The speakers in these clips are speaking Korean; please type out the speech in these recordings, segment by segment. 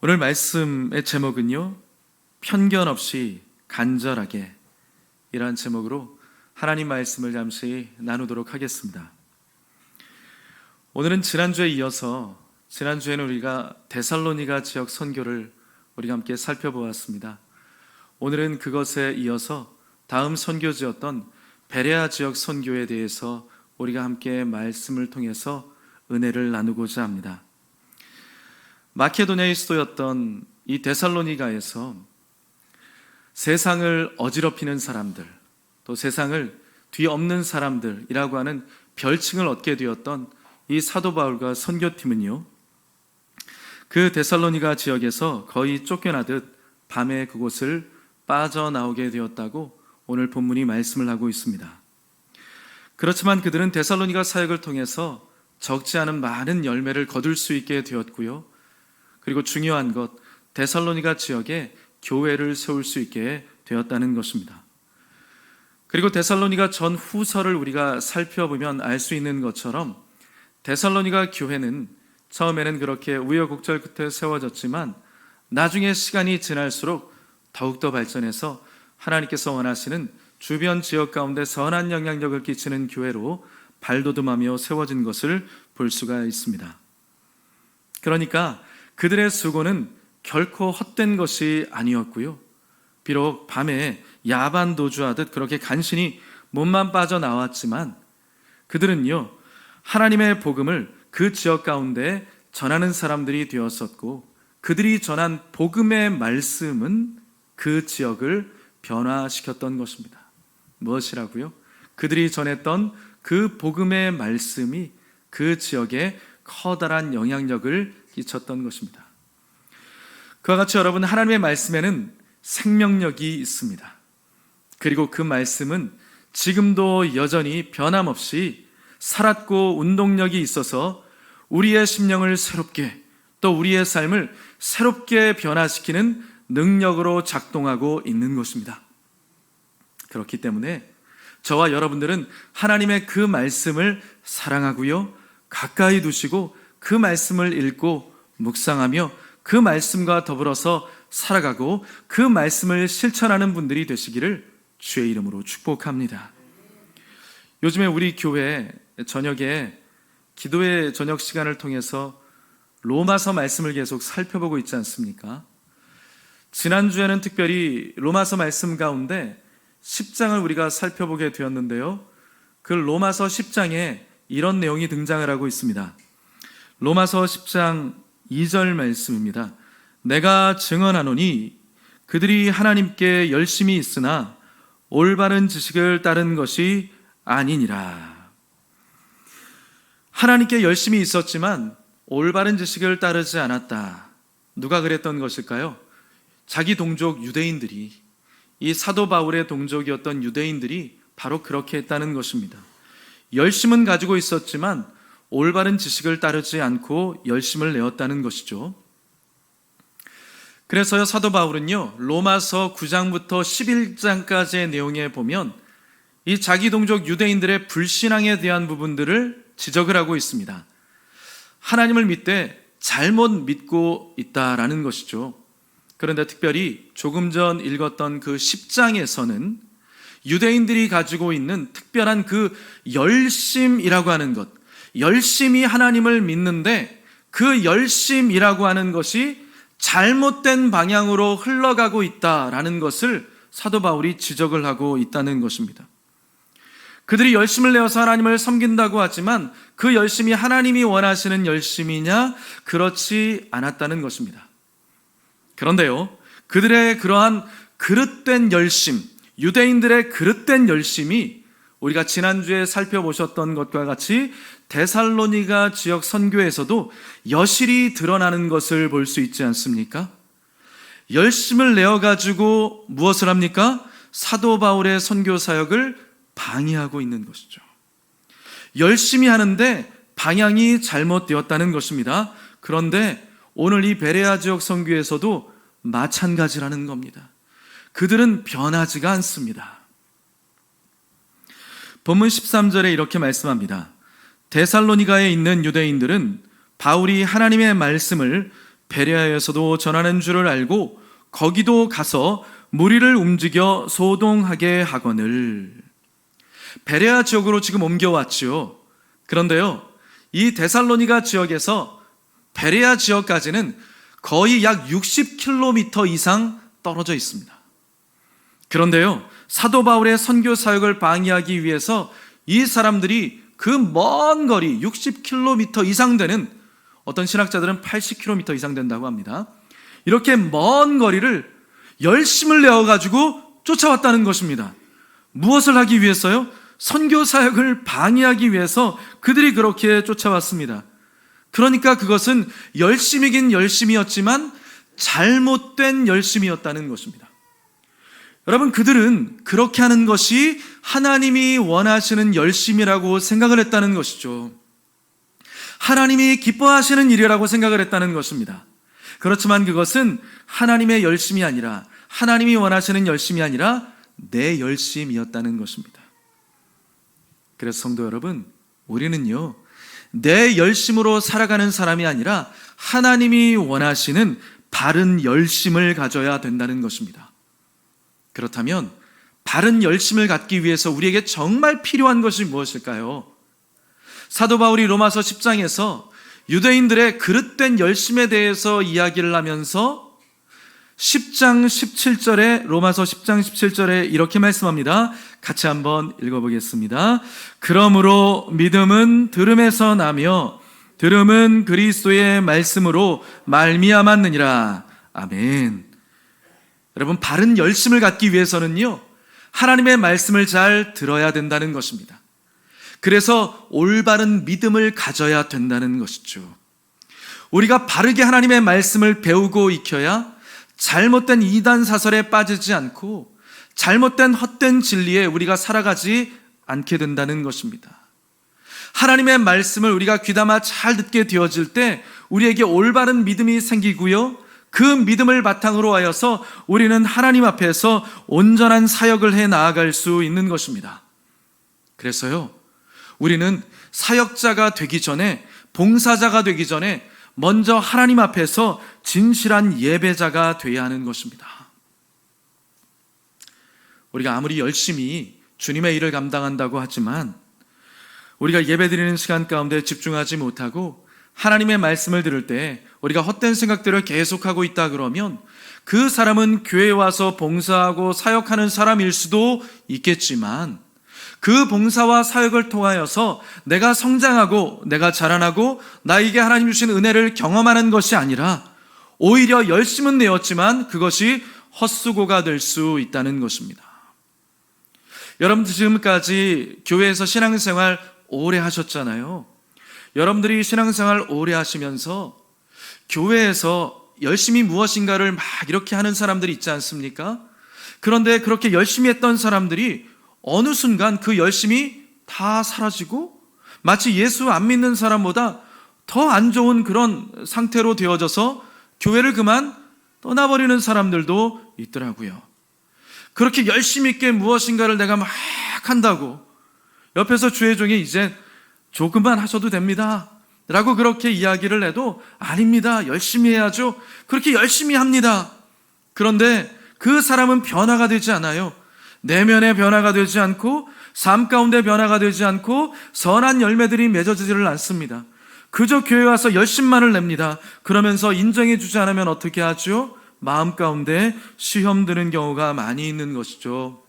오늘 말씀의 제목은요, 편견 없이 간절하게, 이라는 제목으로 하나님 말씀을 잠시 나누도록 하겠습니다. 오늘은 지난주에 이어서 지난주에는 우리가 데살로니가 지역 선교를 우리가 함께 살펴보았습니다. 오늘은 그것에 이어서 다음 선교지였던 베레아 지역 선교에 대해서 우리가 함께 말씀을 통해서 은혜를 나누고자 합니다. 마케도냐의 수도였던 이 데살로니가에서 세상을 어지럽히는 사람들, 또 세상을 뒤엎는 사람들이라고 하는 별칭을 얻게 되었던 이 사도 바울과 선교팀은요, 그 데살로니가 지역에서 거의 쫓겨나듯 밤에 그곳을 빠져나오게 되었다고 오늘 본문이 말씀을 하고 있습니다. 그렇지만 그들은 데살로니가 사역을 통해서 적지 않은 많은 열매를 거둘 수 있게 되었고요, 그리고 중요한 것, 데살로니가 지역에 교회를 세울 수 있게 되었다는 것입니다. 그리고 데살로니가 전 후서를 우리가 살펴보면 알 수 있는 것처럼 데살로니가 교회는 처음에는 그렇게 우여곡절 끝에 세워졌지만 나중에 시간이 지날수록 더욱더 발전해서 하나님께서 원하시는 주변 지역 가운데 선한 영향력을 끼치는 교회로 발돋움하며 세워진 것을 볼 수가 있습니다. 그러니까 그들의 수고는 결코 헛된 것이 아니었고요, 비록 밤에 야반 도주하듯 그렇게 간신히 몸만 빠져나왔지만 그들은요, 하나님의 복음을 그 지역 가운데 전하는 사람들이 되었었고, 그들이 전한 복음의 말씀은 그 지역을 변화시켰던 것입니다. 무엇이라고요? 그들이 전했던 그 복음의 말씀이 그 지역에 커다란 영향력을 끼쳤던 것입니다. 그와 같이 여러분, 하나님의 말씀에는 생명력이 있습니다. 그리고 그 말씀은 지금도 여전히 변함없이 살았고 운동력이 있어서 우리의 심령을 새롭게, 또 우리의 삶을 새롭게 변화시키는 능력으로 작동하고 있는 것입니다. 그렇기 때문에 저와 여러분들은 하나님의 그 말씀을 사랑하고요, 가까이 두시고 그 말씀을 읽고 묵상하며 그 말씀과 더불어서 살아가고 그 말씀을 실천하는 분들이 되시기를 주의 이름으로 축복합니다. 요즘에 우리 교회 저녁에 기도의 저녁 시간을 통해서 로마서 말씀을 계속 살펴보고 있지 않습니까? 지난주에는 특별히 로마서 말씀 가운데 10장을 우리가 살펴보게 되었는데요, 그 로마서 10장에 이런 내용이 등장을 하고 있습니다. 로마서 10장 2절 말씀입니다. 내가 증언하노니 그들이 하나님께 열심히 있으나 올바른 지식을 따른 것이 아니니라. 하나님께 열심히 있었지만 올바른 지식을 따르지 않았다. 누가 그랬던 것일까요? 자기 동족 유대인들이, 이 사도 바울의 동족이었던 유대인들이 바로 그렇게 했다는 것입니다. 열심은 가지고 있었지만 올바른 지식을 따르지 않고 열심을 내었다는 것이죠. 그래서요, 사도 바울은요, 로마서 9장부터 11장까지의 내용에 보면 이 자기 동족 유대인들의 불신앙에 대한 부분들을 지적을 하고 있습니다. 하나님을 믿되 잘못 믿고 있다라는 것이죠. 그런데 특별히 조금 전 읽었던 그 10장에서는 유대인들이 가지고 있는 특별한 그 열심이라고 하는 것, 열심히 하나님을 믿는데 그 열심이라고 하는 것이 잘못된 방향으로 흘러가고 있다라는 것을 사도 바울이 지적을 하고 있다는 것입니다. 그들이 열심을 내어서 하나님을 섬긴다고 하지만 그 열심이 하나님이 원하시는 열심이냐? 그렇지 않았다는 것입니다. 그런데요, 그들의 그러한 그릇된 열심, 유대인들의 그릇된 열심이 우리가 지난주에 살펴보셨던 것과 같이 데살로니가 지역 선교에서도 여실히 드러나는 것을 볼 수 있지 않습니까? 열심을 내어가지고 무엇을 합니까? 사도 바울의 선교 사역을 방해하고 있는 것이죠. 열심히 하는데 방향이 잘못되었다는 것입니다. 그런데 오늘 이 베레아 지역 선교에서도 마찬가지라는 겁니다. 그들은 변하지가 않습니다. 본문 13절에 이렇게 말씀합니다. 데살로니가에 있는 유대인들은 바울이 하나님의 말씀을 베레아에서도 전하는 줄을 알고 거기도 가서 무리를 움직여 소동하게 하거늘. 베레아 지역으로 지금 옮겨왔지요. 그런데요, 이 데살로니가 지역에서 베레아 지역까지는 거의 약 60km 이상 떨어져 있습니다. 그런데요, 사도 바울의 선교 사역을 방해하기 위해서 이 사람들이 그 먼 거리 60km 이상 되는, 어떤 신학자들은 80km 이상 된다고 합니다. 이렇게 먼 거리를 열심을 내어가지고 쫓아왔다는 것입니다. 무엇을 하기 위해서요? 선교 사역을 방해하기 위해서 그들이 그렇게 쫓아왔습니다. 그러니까 그것은 열심이긴 열심이었지만 잘못된 열심이었다는 것입니다. 여러분, 그들은 그렇게 하는 것이 하나님이 원하시는 열심이라고 생각을 했다는 것이죠. 하나님이 기뻐하시는 일이라고 생각을 했다는 것입니다. 그렇지만 그것은 하나님의 열심이 아니라, 하나님이 원하시는 열심이 아니라 내 열심이었다는 것입니다. 그래서 성도 여러분, 우리는요, 내 열심으로 살아가는 사람이 아니라 하나님이 원하시는 바른 열심을 가져야 된다는 것입니다. 그렇다면 바른 열심을 갖기 위해서 우리에게 정말 필요한 것이 무엇일까요? 사도 바울이 로마서 10장에서 유대인들의 그릇된 열심에 대해서 이야기를 하면서 10장 17절에, 로마서 10장 17절에 이렇게 말씀합니다. 같이 한번 읽어보겠습니다. 그러므로 믿음은 들음에서 나며 들음은 그리스도의 말씀으로 말미암았느니라. 아멘. 여러분, 바른 열심을 갖기 위해서는요, 하나님의 말씀을 잘 들어야 된다는 것입니다. 그래서 올바른 믿음을 가져야 된다는 것이죠. 우리가 바르게 하나님의 말씀을 배우고 익혀야 잘못된 이단 사설에 빠지지 않고 잘못된 헛된 진리에 우리가 살아가지 않게 된다는 것입니다. 하나님의 말씀을 우리가 귀담아 잘 듣게 되어질 때 우리에게 올바른 믿음이 생기고요, 그 믿음을 바탕으로 하여서 우리는 하나님 앞에서 온전한 사역을 해 나아갈 수 있는 것입니다. 그래서요, 우리는 사역자가 되기 전에, 봉사자가 되기 전에 먼저 하나님 앞에서 진실한 예배자가 되어야 하는 것입니다. 우리가 아무리 열심히 주님의 일을 감당한다고 하지만 우리가 예배드리는 시간 가운데 집중하지 못하고 하나님의 말씀을 들을 때 우리가 헛된 생각들을 계속하고 있다 그러면 그 사람은 교회에 와서 봉사하고 사역하는 사람일 수도 있겠지만 그 봉사와 사역을 통하여서 내가 성장하고 내가 자라나고 나에게 하나님 주신 은혜를 경험하는 것이 아니라 오히려 열심은 내었지만 그것이 헛수고가 될 수 있다는 것입니다. 여러분들 지금까지 교회에서 신앙생활 오래 하셨잖아요. 여러분들이 신앙생활 오래 하시면서 교회에서 열심히 무엇인가를 막 이렇게 하는 사람들이 있지 않습니까? 그런데 그렇게 열심히 했던 사람들이 어느 순간 그 열심이 다 사라지고 마치 예수 안 믿는 사람보다 더 안 좋은 그런 상태로 되어져서 교회를 그만 떠나버리는 사람들도 있더라고요. 그렇게 열심히 있게 무엇인가를 내가 막 한다고 옆에서 주의 종이 이제 조금만 하셔도 됩니다 라고 그렇게 이야기를 해도 아닙니다, 열심히 해야죠, 그렇게 열심히 합니다. 그런데 그 사람은 변화가 되지 않아요. 내면의 변화가 되지 않고 삶 가운데 변화가 되지 않고 선한 열매들이 맺어지지를 않습니다. 그저 교회 와서 열심만을 냅니다. 그러면서 인정해 주지 않으면 어떻게 하죠? 마음 가운데 시험 드는 경우가 많이 있는 것이죠.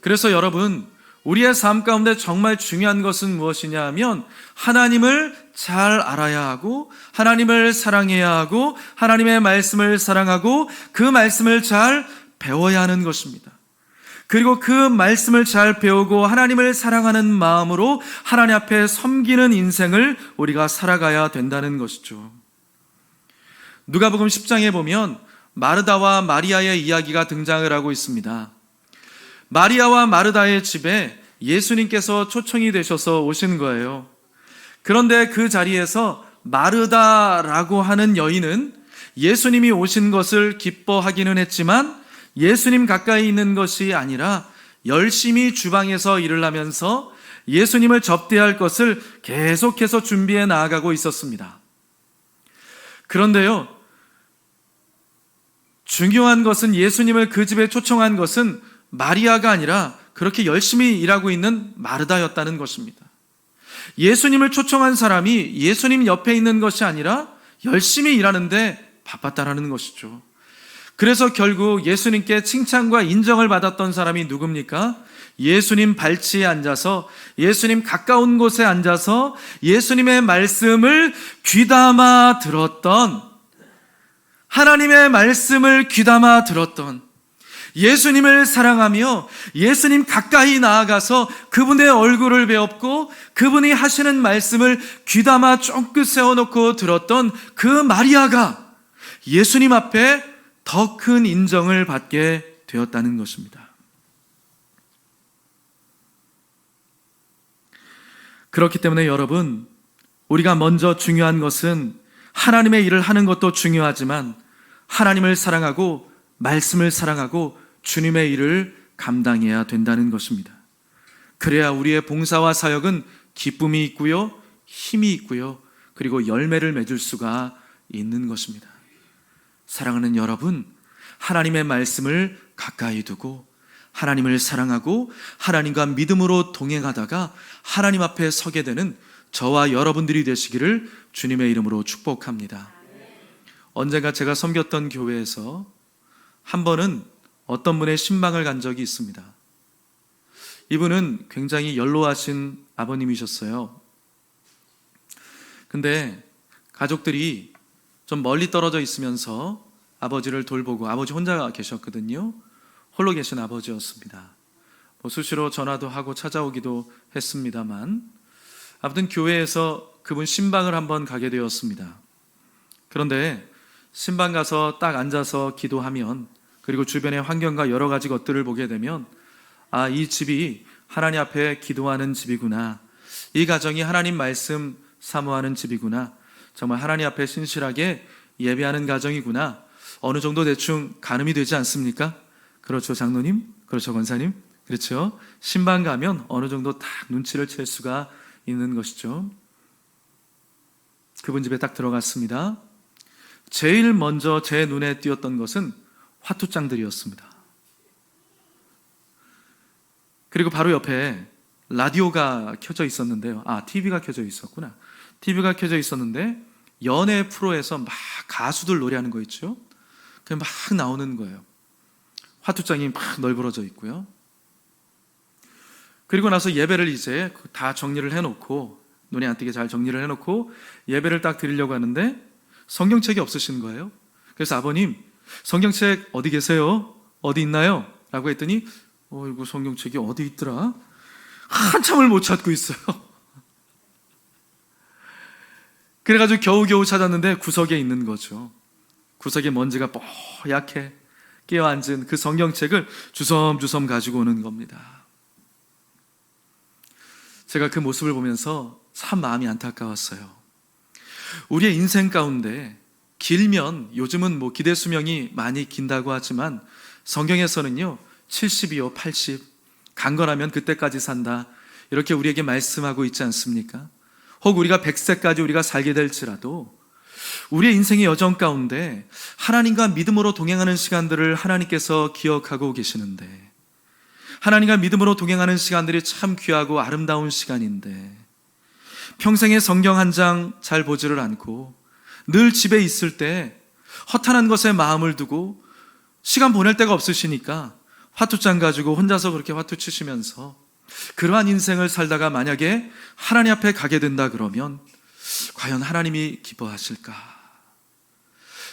그래서 여러분, 우리의 삶 가운데 정말 중요한 것은 무엇이냐 하면 하나님을 잘 알아야 하고 하나님을 사랑해야 하고 하나님의 말씀을 사랑하고 그 말씀을 잘 배워야 하는 것입니다. 그리고 그 말씀을 잘 배우고 하나님을 사랑하는 마음으로 하나님 앞에 섬기는 인생을 우리가 살아가야 된다는 것이죠. 누가복음 10장에 보면 마르다와 마리아의 이야기가 등장을 하고 있습니다. 마리아와 마르다의 집에 예수님께서 초청이 되셔서 오신 거예요. 그런데 그 자리에서 마르다라고 하는 여인은 예수님이 오신 것을 기뻐하기는 했지만 예수님 가까이 있는 것이 아니라 열심히 주방에서 일을 하면서 예수님을 접대할 것을 계속해서 준비해 나아가고 있었습니다. 그런데요, 중요한 것은 예수님을 그 집에 초청한 것은 마리아가 아니라 그렇게 열심히 일하고 있는 마르다였다는 것입니다. 예수님을 초청한 사람이 예수님 옆에 있는 것이 아니라 열심히 일하는데 바빴다라는 것이죠. 그래서 결국 예수님께 칭찬과 인정을 받았던 사람이 누굽니까? 예수님 발치에 앉아서, 예수님 가까운 곳에 앉아서 예수님의 말씀을 귀담아 들었던, 하나님의 말씀을 귀담아 들었던, 예수님을 사랑하며 예수님 가까이 나아가서 그분의 얼굴을 배웠고 그분이 하시는 말씀을 귀담아 쫑긋 세워놓고 들었던 그 마리아가 예수님 앞에 더 큰 인정을 받게 되었다는 것입니다. 그렇기 때문에 여러분, 우리가 먼저 중요한 것은 하나님의 일을 하는 것도 중요하지만 하나님을 사랑하고 말씀을 사랑하고 주님의 일을 감당해야 된다는 것입니다. 그래야 우리의 봉사와 사역은 기쁨이 있고요, 힘이 있고요, 그리고 열매를 맺을 수가 있는 것입니다. 사랑하는 여러분, 하나님의 말씀을 가까이 두고 하나님을 사랑하고 하나님과 믿음으로 동행하다가 하나님 앞에 서게 되는 저와 여러분들이 되시기를 주님의 이름으로 축복합니다. 언젠가 제가 섬겼던 교회에서 한 번은 어떤 분의 신방을 간 적이 있습니다. 이분은 굉장히 연로하신 아버님이셨어요. 근데 가족들이 좀 멀리 떨어져 있으면서 아버지를 돌보고, 아버지 혼자 계셨거든요. 홀로 계신 아버지였습니다. 수시로 전화도 하고 찾아오기도 했습니다만, 아무튼 교회에서 그분 신방을 한번 가게 되었습니다. 그런데 신방 가서 딱 앉아서 기도하면, 그리고 주변의 환경과 여러 가지 것들을 보게 되면, 아, 이 집이 하나님 앞에 기도하는 집이구나, 이 가정이 하나님 말씀 사모하는 집이구나, 정말 하나님 앞에 신실하게 예배하는 가정이구나, 어느 정도 대충 가늠이 되지 않습니까? 그렇죠, 장로님? 그렇죠, 권사님? 그렇죠? 신방 가면 어느 정도 딱 눈치를 챌 수가 있는 것이죠. 그분 집에 딱 들어갔습니다. 제일 먼저 제 눈에 띄었던 것은 화투장들이었습니다. 그리고 바로 옆에 라디오가 켜져 있었는데요. TV가 켜져 있었구나. TV가 켜져 있었는데 연예 프로에서 막 가수들 노래하는 거 있죠? 그게 막 나오는 거예요. 화투장이 막 널브러져 있고요. 그리고 나서 예배를 이제 다 정리를 해놓고, 눈에 안 띄게 잘 정리를 해놓고 예배를 딱 드리려고 하는데 성경책이 없으신 거예요. 그래서 아버님, 성경책 어디 계세요? 어디 있나요? 라고 했더니 이거 성경책이 어디 있더라? 한참을 못 찾고 있어요. 그래가지고 겨우겨우 찾았는데 구석에 있는 거죠. 구석에 먼지가 뽀얗게 끼어앉은 그 성경책을 주섬주섬 가지고 오는 겁니다. 제가 그 모습을 보면서 참 마음이 안타까웠어요. 우리의 인생 가운데 길면, 요즘은 기대 수명이 많이 긴다고 하지만 성경에서는요 70이요 80, 강건하면 그때까지 산다, 이렇게 우리에게 말씀하고 있지 않습니까? 혹 우리가 100세까지 우리가 살게 될지라도 우리의 인생의 여정 가운데 하나님과 믿음으로 동행하는 시간들을 하나님께서 기억하고 계시는데, 하나님과 믿음으로 동행하는 시간들이 참 귀하고 아름다운 시간인데 평생에 성경 한 장 잘 보지를 않고 늘 집에 있을 때 허탄한 것에 마음을 두고 시간 보낼 데가 없으시니까 화투장 가지고 혼자서 그렇게 화투 치시면서 그러한 인생을 살다가 만약에 하나님 앞에 가게 된다 그러면 과연 하나님이 기뻐하실까?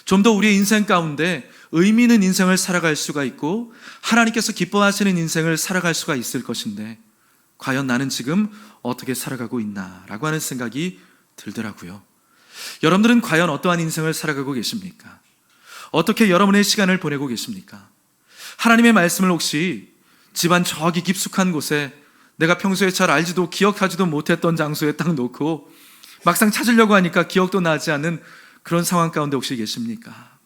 좀 더 우리의 인생 가운데 의미 있는 인생을 살아갈 수가 있고 하나님께서 기뻐하시는 인생을 살아갈 수가 있을 것인데 과연 나는 지금 어떻게 살아가고 있나? 라고 하는 생각이 들더라고요. 여러분들은 과연 어떠한 인생을 살아가고 계십니까? 어떻게 여러분의 시간을 보내고 계십니까? 하나님의 말씀을 혹시 집안 저기 깊숙한 곳에, 내가 평소에 잘 알지도 기억하지도 못했던 장소에 딱 놓고 막상 찾으려고 하니까 기억도 나지 않는 그런 상황 가운데 혹시 계십니까?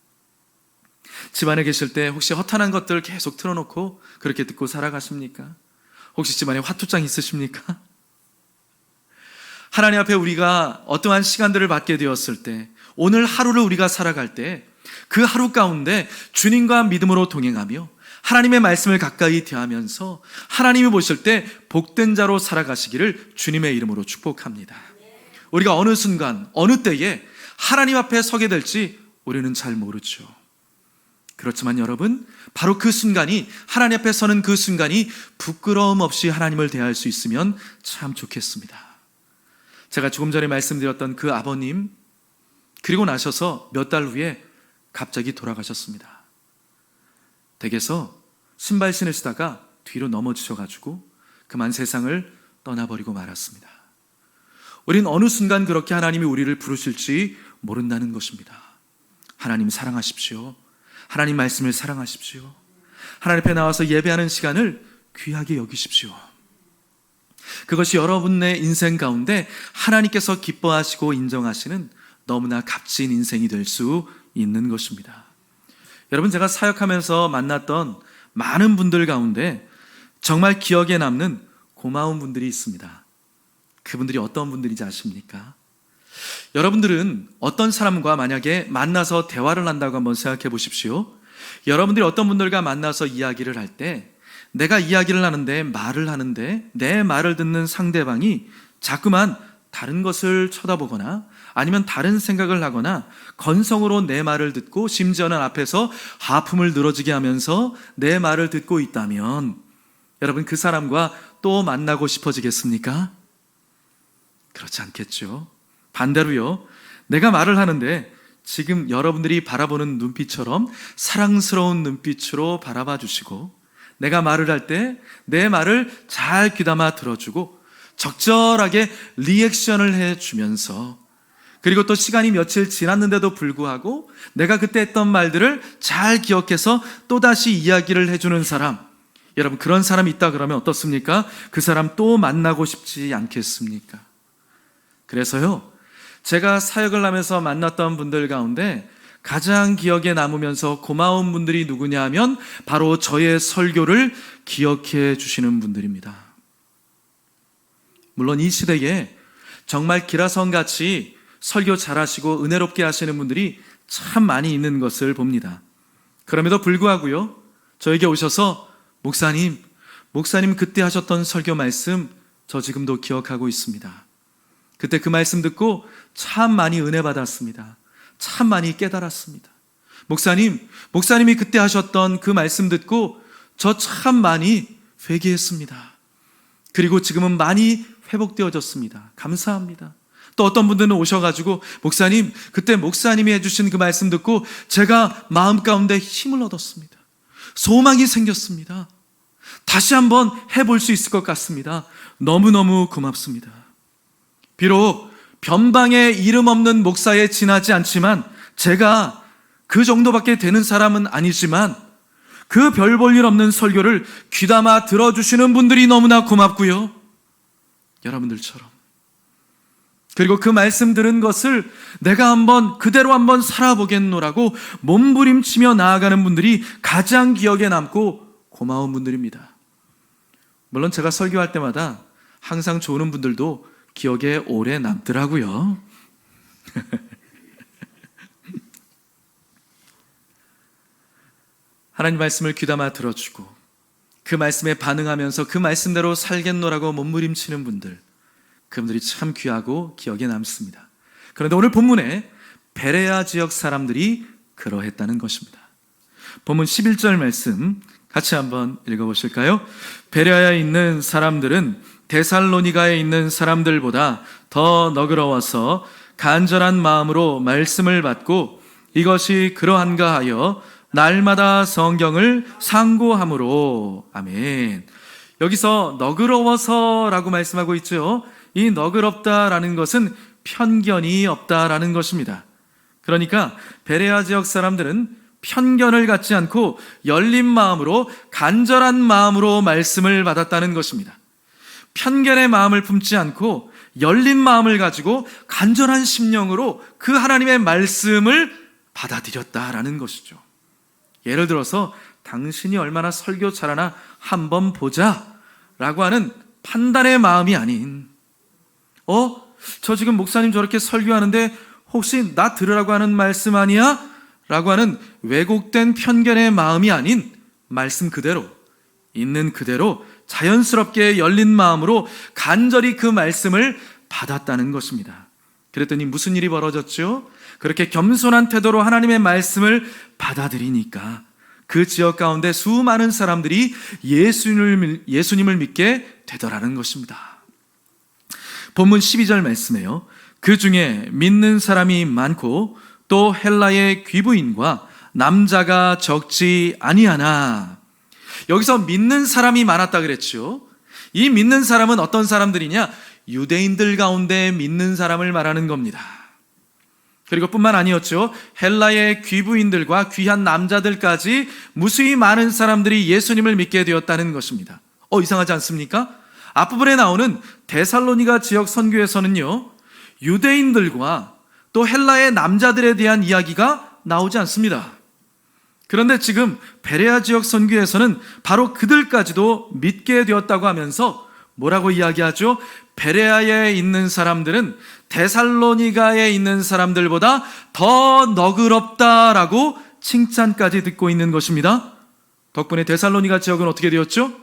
집안에 계실 때 혹시 허탄한 것들 계속 틀어놓고 그렇게 듣고 살아가십니까? 혹시 집안에 화투장 있으십니까? 하나님 앞에 우리가 어떠한 시간들을 받게 되었을 때 오늘 하루를 우리가 살아갈 때 그 하루 가운데 주님과 믿음으로 동행하며 하나님의 말씀을 가까이 대하면서 하나님이 보실 때 복된 자로 살아가시기를 주님의 이름으로 축복합니다. 우리가 어느 순간 어느 때에 하나님 앞에 서게 될지 우리는 잘 모르죠. 그렇지만 여러분, 바로 그 순간이, 하나님 앞에 서는 그 순간이 부끄러움 없이 하나님을 대할 수 있으면 참 좋겠습니다. 제가 조금 전에 말씀드렸던 그 아버님, 그리고 나셔서 몇 달 후에 갑자기 돌아가셨습니다. 댁에서 신발 신으시다가 뒤로 넘어지셔가지고 그만 세상을 떠나버리고 말았습니다. 우린 어느 순간 그렇게 하나님이 우리를 부르실지 모른다는 것입니다. 하나님 사랑하십시오. 하나님 말씀을 사랑하십시오. 하나님 앞에 나와서 예배하는 시간을 귀하게 여기십시오. 그것이 여러분의 인생 가운데 하나님께서 기뻐하시고 인정하시는 너무나 값진 인생이 될 수 있는 것입니다. 여러분, 제가 사역하면서 만났던 많은 분들 가운데 정말 기억에 남는 고마운 분들이 있습니다. 그분들이 어떤 분들인지 아십니까? 여러분들은 어떤 사람과 만약에 만나서 대화를 한다고 한번 생각해 보십시오. 여러분들이 어떤 분들과 만나서 이야기를 할 때, 내가 이야기를 하는데, 말을 하는데 내 말을 듣는 상대방이 자꾸만 다른 것을 쳐다보거나 아니면 다른 생각을 하거나 건성으로 내 말을 듣고 심지어는 앞에서 하품을 늘어지게 하면서 내 말을 듣고 있다면 여러분, 그 사람과 또 만나고 싶어지겠습니까? 그렇지 않겠죠. 반대로요, 내가 말을 하는데 지금 여러분들이 바라보는 눈빛처럼 사랑스러운 눈빛으로 바라봐 주시고, 내가 말을 할 때 내 말을 잘 귀담아 들어주고 적절하게 리액션을 해주면서, 그리고 또 시간이 며칠 지났는데도 불구하고 내가 그때 했던 말들을 잘 기억해서 또다시 이야기를 해주는 사람, 여러분, 그런 사람이 있다 그러면 어떻습니까? 그 사람 또 만나고 싶지 않겠습니까? 그래서요, 제가 사역을 하면서 만났던 분들 가운데 가장 기억에 남으면서 고마운 분들이 누구냐 하면 바로 저의 설교를 기억해 주시는 분들입니다. 물론 이 시대에 정말 기라성같이 설교 잘하시고 은혜롭게 하시는 분들이 참 많이 있는 것을 봅니다. 그럼에도 불구하고요, 저에게 오셔서 목사님 그때 하셨던 설교 말씀 저 지금도 기억하고 있습니다. 그때 그 말씀 듣고 참 많이 은혜 받았습니다. 참 많이 깨달았습니다. 목사님이 그때 하셨던 그 말씀 듣고 저 참 많이 회개했습니다. 그리고 지금은 많이 회복되어졌습니다. 감사합니다. 또 어떤 분들은 오셔가지고 목사님, 그때 목사님이 해주신 그 말씀 듣고 제가 마음 가운데 힘을 얻었습니다. 소망이 생겼습니다. 다시 한번 해볼 수 있을 것 같습니다. 너무너무 고맙습니다. 비록 변방에 이름 없는 목사에 지나지 않지만, 제가 그 정도밖에 되는 사람은 아니지만 그 별 볼 일 없는 설교를 귀담아 들어주시는 분들이 너무나 고맙고요, 여러분들처럼. 그리고 그 말씀 들은 것을 내가 그대로 한번 살아보겠노라고 몸부림치며 나아가는 분들이 가장 기억에 남고 고마운 분들입니다. 물론 제가 설교할 때마다 항상 좋은 분들도 기억에 오래 남더라고요. 하나님 말씀을 귀담아 들어주고 그 말씀에 반응하면서 그 말씀대로 살겠노라고 몸부림치는 분들, 그분들이 참 귀하고 기억에 남습니다. 그런데 오늘 본문에 베레아 지역 사람들이 그러했다는 것입니다. 본문 11절 말씀 같이 한번 읽어보실까요? 베레아에 있는 사람들은 데살로니가에 있는 사람들보다 더 너그러워서 간절한 마음으로 말씀을 받고 이것이 그러한가 하여 날마다 성경을 상고함으로. 아멘. 여기서 너그러워서라고 말씀하고 있죠. 이 너그럽다라는 것은 편견이 없다라는 것입니다. 그러니까 베레아 지역 사람들은 편견을 갖지 않고 열린 마음으로, 간절한 마음으로 말씀을 받았다는 것입니다. 편견의 마음을 품지 않고 열린 마음을 가지고 간절한 심령으로 그 하나님의 말씀을 받아들였다라는 것이죠. 예를 들어서 당신이 얼마나 설교 잘하나 한번 보자 라고 하는 판단의 마음이 아닌, 저 지금 목사님 저렇게 설교하는데 혹시 나 들으라고 하는 말씀 아니야? 라고 하는 왜곡된 편견의 마음이 아닌 말씀 그대로, 있는 그대로 자연스럽게 열린 마음으로 간절히 그 말씀을 받았다는 것입니다. 그랬더니 무슨 일이 벌어졌죠? 그렇게 겸손한 태도로 하나님의 말씀을 받아들이니까 그 지역 가운데 수많은 사람들이 예수님을 믿게 되더라는 것입니다. 본문 12절 말씀에요, 그 중에 믿는 사람이 많고 또 헬라의 귀부인과 남자가 적지 아니하나. 여기서 믿는 사람이 많았다 그랬죠. 이 믿는 사람은 어떤 사람들이냐? 유대인들 가운데 믿는 사람을 말하는 겁니다. 그리고 뿐만 아니었죠. 헬라의 귀부인들과 귀한 남자들까지 무수히 많은 사람들이 예수님을 믿게 되었다는 것입니다. 이상하지 않습니까? 앞부분에 나오는 데살로니가 지역 선교에서는요, 유대인들과 또 헬라의 남자들에 대한 이야기가 나오지 않습니다. 그런데 지금 베레아 지역 선교에서는 바로 그들까지도 믿게 되었다고 하면서 뭐라고 이야기하죠? 베레아에 있는 사람들은 데살로니가에 있는 사람들보다 더 너그럽다라고 칭찬까지 듣고 있는 것입니다. 덕분에 데살로니가 지역은 어떻게 되었죠?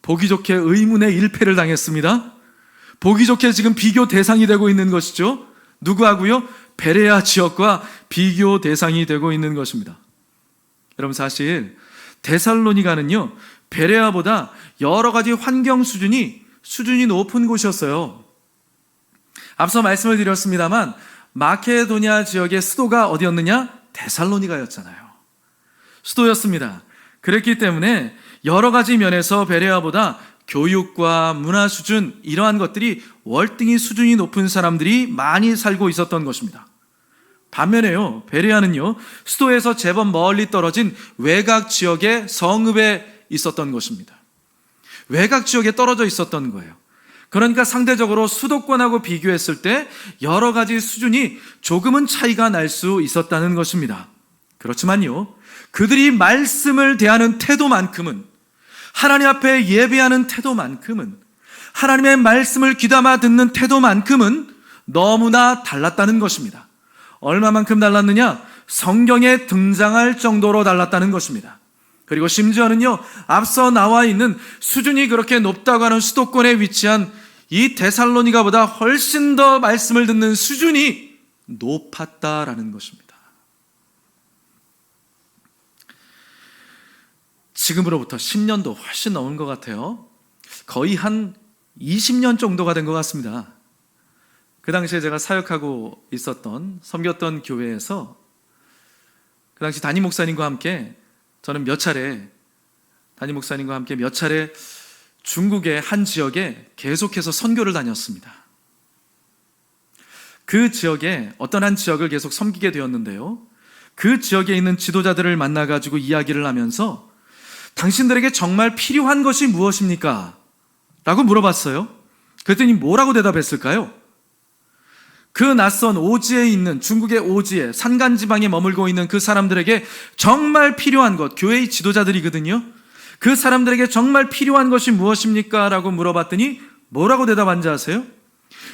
보기 좋게 의문의 일패를 당했습니다. 보기 좋게 지금 비교 대상이 되고 있는 것이죠. 누구하고요? 베레아 지역과 비교 대상이 되고 있는 것입니다. 여러분, 사실 데살로니가는요, 베레아보다 여러 가지 환경 수준이 높은 곳이었어요. 앞서 말씀을 드렸습니다만 마케도니아 지역의 수도가 어디였느냐? 데살로니가였잖아요. 수도였습니다. 그랬기 때문에 여러 가지 면에서 베레아보다 교육과 문화 수준, 이러한 것들이 월등히 수준이 높은 사람들이 많이 살고 있었던 것입니다. 반면에요, 베레아는요, 수도에서 제법 멀리 떨어진 외곽 지역의 성읍에 있었던 것입니다. 외곽 지역에 떨어져 있었던 거예요. 그러니까 상대적으로 수도권하고 비교했을 때 여러 가지 수준이 조금은 차이가 날 수 있었다는 것입니다. 그렇지만요, 그들이 말씀을 대하는 태도만큼은, 하나님 앞에 예배하는 태도만큼은, 하나님의 말씀을 귀담아 듣는 태도만큼은 너무나 달랐다는 것입니다. 얼마만큼 달랐느냐? 성경에 등장할 정도로 달랐다는 것입니다. 그리고 심지어는요, 앞서 나와 있는 수준이 그렇게 높다고 하는 수도권에 위치한 이 데살로니가보다 훨씬 더 말씀을 듣는 수준이 높았다라는 것입니다. 지금으로부터 10년도 훨씬 넘은 것 같아요. 거의 한 20년 정도가 된 것 같습니다. 그 당시에 제가 사역하고 있었던, 섬겼던 교회에서 그 당시 담임 목사님과 함께 저는 담임 목사님과 함께 몇 차례 중국의 한 지역에 계속해서 선교를 다녔습니다. 그 지역에 어떤 한 지역을 계속 섬기게 되었는데요, 그 지역에 있는 지도자들을 만나가지고 이야기를 하면서 당신들에게 정말 필요한 것이 무엇입니까? 라고 물어봤어요. 그랬더니 뭐라고 대답했을까요? 그 낯선 오지에 있는, 중국의 오지에 산간지방에 머물고 있는 그 사람들에게 정말 필요한 것, 교회의 지도자들이거든요. 그 사람들에게 정말 필요한 것이 무엇입니까? 라고 물어봤더니 뭐라고 대답한지 아세요?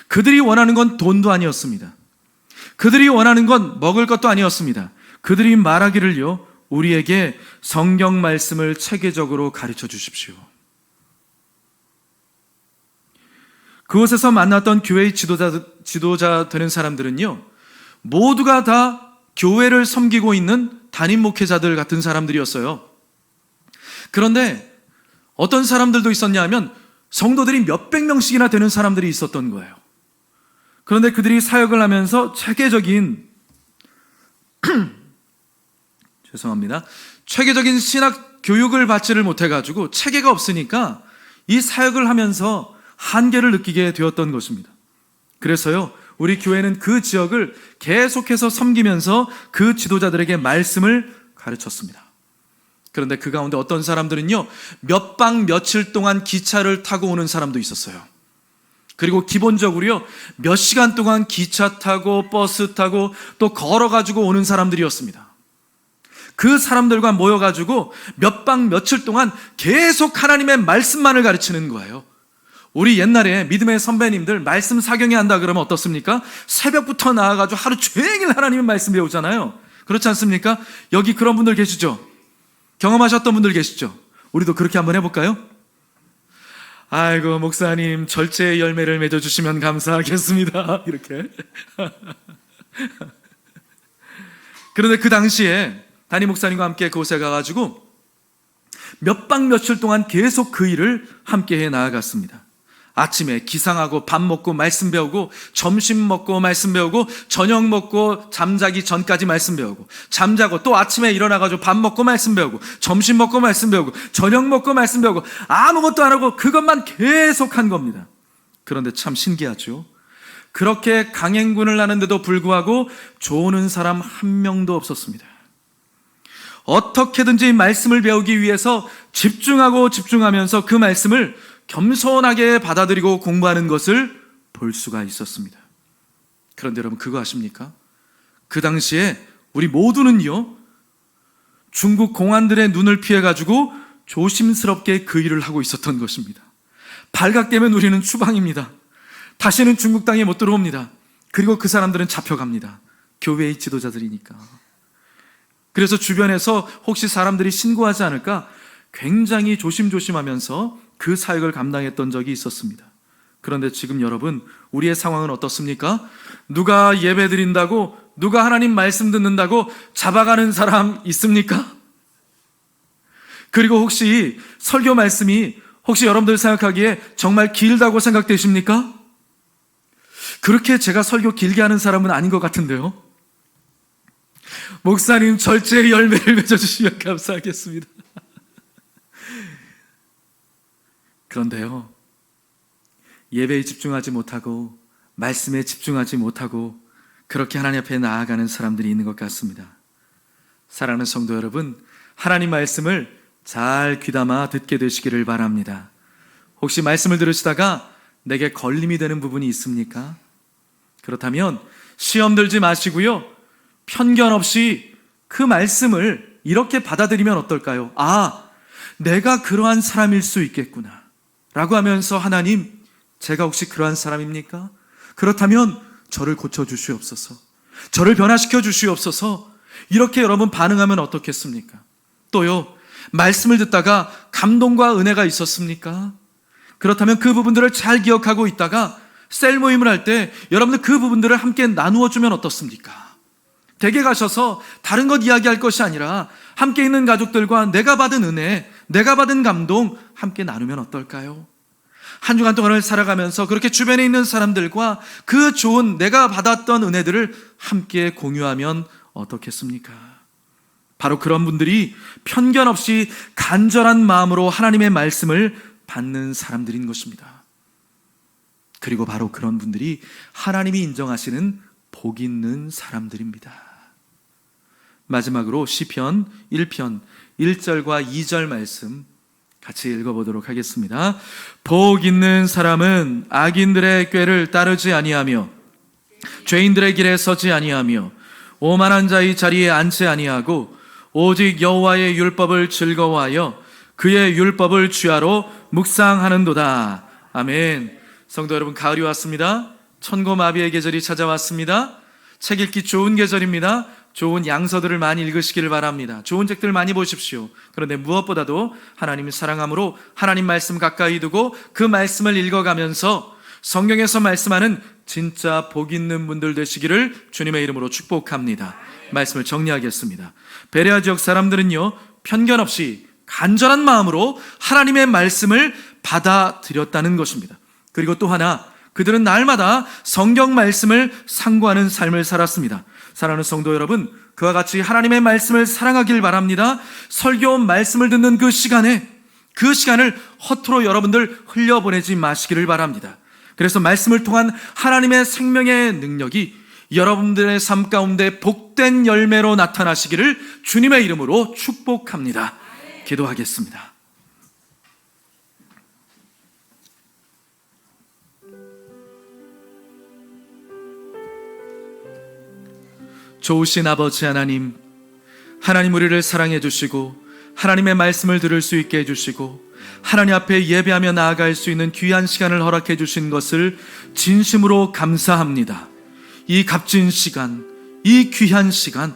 그들이 원하는 건 돈도 아니었습니다. 그들이 원하는 건 먹을 것도 아니었습니다. 그들이 말하기를요, 우리에게 성경 말씀을 체계적으로 가르쳐 주십시오. 그곳에서 만났던 교회의 지도자 되는 사람들은요, 모두가 다 교회를 섬기고 있는 담임 목회자들 같은 사람들이었어요. 그런데 어떤 사람들도 있었냐 하면 성도들이 몇백 명씩이나 되는 사람들이 있었던 거예요. 그런데 그들이 사역을 하면서 체계적인 신학 교육을 받지를 못해가지고 체계가 없으니까 이 사역을 하면서 한계를 느끼게 되었던 것입니다. 그래서요, 우리 교회는 그 지역을 계속해서 섬기면서 그 지도자들에게 말씀을 가르쳤습니다. 그런데 그 가운데 어떤 사람들은요, 몇 박 며칠 동안 기차를 타고 오는 사람도 있었어요. 그리고 기본적으로요, 몇 시간 동안 기차 타고 버스 타고 또 걸어가지고 오는 사람들이었습니다. 그 사람들과 모여가지고 몇 박 며칠 동안 계속 하나님의 말씀만을 가르치는 거예요. 우리 옛날에 믿음의 선배님들 말씀 사경에 한다 그러면 어떻습니까? 새벽부터 나와가지고 하루 종일 하나님의 말씀 배우잖아요. 그렇지 않습니까? 여기 그런 분들 계시죠? 경험하셨던 분들 계시죠? 우리도 그렇게 한번 해볼까요? 아이고 목사님 절제의 열매를 맺어주시면 감사하겠습니다. 이렇게. 그런데 그 당시에 담임 목사님과 함께 그곳에 가가지고 몇 박 며칠 동안 계속 그 일을 함께 해 나아갔습니다. 아침에 기상하고 밥 먹고 말씀 배우고, 점심 먹고 말씀 배우고, 저녁 먹고 잠자기 전까지 말씀 배우고, 잠자고 또 아침에 일어나가지고 밥 먹고 말씀 배우고, 점심 먹고 말씀 배우고, 저녁 먹고 말씀 배우고, 아무것도 안 하고 그것만 계속 한 겁니다. 그런데 참 신기하죠. 그렇게 강행군을 하는데도 불구하고 조는 사람 한 명도 없었습니다. 어떻게든지 말씀을 배우기 위해서 집중하면서 그 말씀을 겸손하게 받아들이고 공부하는 것을 볼 수가 있었습니다. 그런데 여러분 그거 아십니까? 그 당시에 우리 모두는요, 중국 공안들의 눈을 피해가지고 조심스럽게 그 일을 하고 있었던 것입니다. 발각되면 우리는 추방입니다. 다시는 중국 땅에 못 들어옵니다. 그리고 그 사람들은 잡혀갑니다. 교회의 지도자들이니까. 그래서 주변에서 혹시 사람들이 신고하지 않을까 굉장히 조심하면서 그 사역을 감당했던 적이 있었습니다. 그런데 지금 여러분, 우리의 상황은 어떻습니까? 누가 예배 드린다고, 누가 하나님 말씀 듣는다고 잡아가는 사람 있습니까? 그리고 혹시 설교 말씀이 혹시 여러분들 생각하기에 정말 길다고 생각되십니까? 그렇게 제가 설교 길게 하는 사람은 아닌 것 같은데요. 목사님 절제의 열매를 맺어주시면 감사하겠습니다. 그런데요, 예배에 집중하지 못하고 말씀에 집중하지 못하고 그렇게 하나님 앞에 나아가는 사람들이 있는 것 같습니다. 사랑하는 성도 여러분, 하나님 말씀을 잘 귀담아 듣게 되시기를 바랍니다. 혹시 말씀을 들으시다가 내게 걸림이 되는 부분이 있습니까? 그렇다면 시험 들지 마시고요, 편견 없이 그 말씀을 이렇게 받아들이면 어떨까요? 아, 내가 그러한 사람일 수 있겠구나 라고 하면서, 하나님, 제가 혹시 그러한 사람입니까? 그렇다면 저를 고쳐주시옵소서, 저를 변화시켜 주시옵소서, 이렇게 여러분 반응하면 어떻겠습니까? 또요, 말씀을 듣다가 감동과 은혜가 있었습니까? 그렇다면 그 부분들을 잘 기억하고 있다가 셀 모임을 할 때 여러분들 그 부분들을 함께 나누어 주면 어떻습니까? 댁에 가셔서 다른 것 이야기할 것이 아니라 함께 있는 가족들과 내가 받은 은혜, 내가 받은 감동 함께 나누면 어떨까요? 한 주간 동안을 살아가면서 그렇게 주변에 있는 사람들과 그 좋은 내가 받았던 은혜들을 함께 공유하면 어떻겠습니까? 바로 그런 분들이 편견 없이 간절한 마음으로 하나님의 말씀을 받는 사람들인 것입니다. 그리고 바로 그런 분들이 하나님이 인정하시는 복 있는 사람들입니다. 마지막으로 시편 1편 1절과 2절 말씀 같이 읽어보도록 하겠습니다. 복 있는 사람은 악인들의 꾀를 따르지 아니하며 죄인들의 길에 서지 아니하며 오만한 자의 자리에 앉지 아니하고 오직 여호와의 율법을 즐거워하여 그의 율법을 주야로 묵상하는도다. 아멘. 성도 여러분, 가을이 왔습니다. 천고마비의 계절이 찾아왔습니다. 책 읽기 좋은 계절입니다. 좋은 양서들을 많이 읽으시기를 바랍니다. 좋은 책들 많이 보십시오. 그런데 무엇보다도 하나님을 사랑함으로 하나님 말씀 가까이 두고 그 말씀을 읽어가면서 성경에서 말씀하는 진짜 복 있는 분들 되시기를 주님의 이름으로 축복합니다. 말씀을 정리하겠습니다. 베레아 지역 사람들은요, 편견 없이 간절한 마음으로 하나님의 말씀을 받아들였다는 것입니다. 그리고 또 하나, 그들은 날마다 성경 말씀을 상고하는 삶을 살았습니다. 사랑하는 성도 여러분, 그와 같이 하나님의 말씀을 사랑하길 바랍니다. 설교 말씀을 듣는 그 시간을 허투루 여러분들 흘려보내지 마시기를 바랍니다. 그래서 말씀을 통한 하나님의 생명의 능력이 여러분들의 삶 가운데 복된 열매로 나타나시기를 주님의 이름으로 축복합니다. 기도하겠습니다. 좋으신 아버지 하나님, 하나님 우리를 사랑해 주시고 하나님의 말씀을 들을 수 있게 해주시고 하나님 앞에 예배하며 나아갈 수 있는 귀한 시간을 허락해 주신 것을 진심으로 감사합니다. 이 값진 시간, 이 귀한 시간,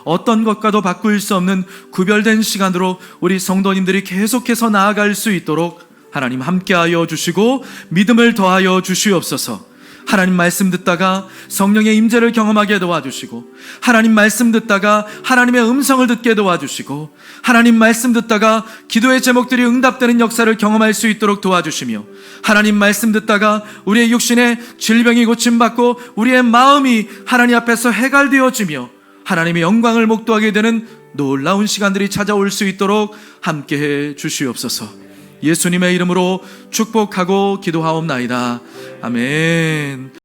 어떤 것과도 바꿀 수 없는 구별된 시간으로 우리 성도님들이 계속해서 나아갈 수 있도록 하나님 함께하여 주시고 믿음을 더하여 주시옵소서. 하나님 말씀 듣다가 성령의 임재를 경험하게 도와주시고, 하나님 말씀 듣다가 하나님의 음성을 듣게 도와주시고, 하나님 말씀 듣다가 기도의 제목들이 응답되는 역사를 경험할 수 있도록 도와주시며, 하나님 말씀 듣다가 우리의 육신의 질병이 고침받고 우리의 마음이 하나님 앞에서 해갈되어지며 하나님의 영광을 목도하게 되는 놀라운 시간들이 찾아올 수 있도록 함께해 주시옵소서. 예수님의 이름으로 축복하고 기도하옵나이다. 아멘.